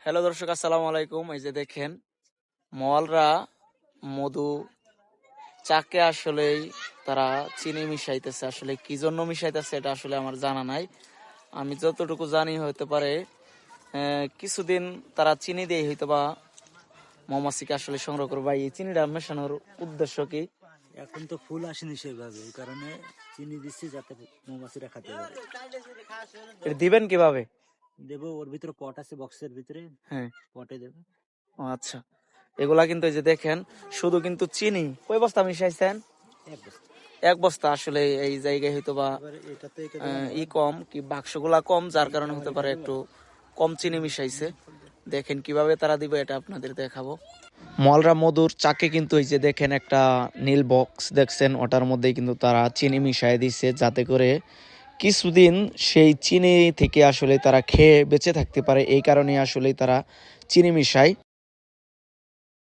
Hello দর্শক, আসসালামু আলাইকুম। এই যে দেখেন, মলরা মধু চাকে আসলেই তারা চিনি মিশাইতেছে। আসলে কি জন্য মিশাইতেছে এটা আসলে আমার জানা নাই। আমি যতটুকু জানি হতে পারে কিছুদিন তারা চিনি দিয়ে হয়তো বা মৌমাছিকে আসলে সংগ্রহ করবে। এই চিনিটা মেশানোর উদ্দেশ্য কি? এখন তো ফুল আসেনি সেভাবে, এই কারণে চিনি দিচ্ছি যাতে মৌমাছিরা খেতে পারে। এটা দিবেন কিভাবে? দেবো, ওর ভিতরে পট আছে, বক্সের ভিতরে হ্যাঁ, পটে দেবে। ও আচ্ছা। এগুলা কিন্তু এই যে দেখেন, শুধু কিন্তু চিনি। কয় বস্তা মিশাইছেন? এক বস্তা। এক বস্তা। আসলে এই জায়গায় হয়তো বা এবার এটাতে ই কম, কি বাক্সগুলা কম, যার কারণে হতে পারে একটু কম চিনি মিশাইছে। দেখেন কিভাবে তারা দিবে এটা আপনাদের দেখাবো। মলরা মধুর চাকে কিন্তু এই যে দেখেন একটা নীল বক্স দেখছেন, ওটার মধ্যেই কিন্তু তারা চিনি মিশাই দিচ্ছে, যাতে করে কিছুদিন সেই চিনি থেকে আসলে তারা খেয়ে বেঁচে থাকতে পারে। এই কারণে আসলে তারা চিনি মিশায়।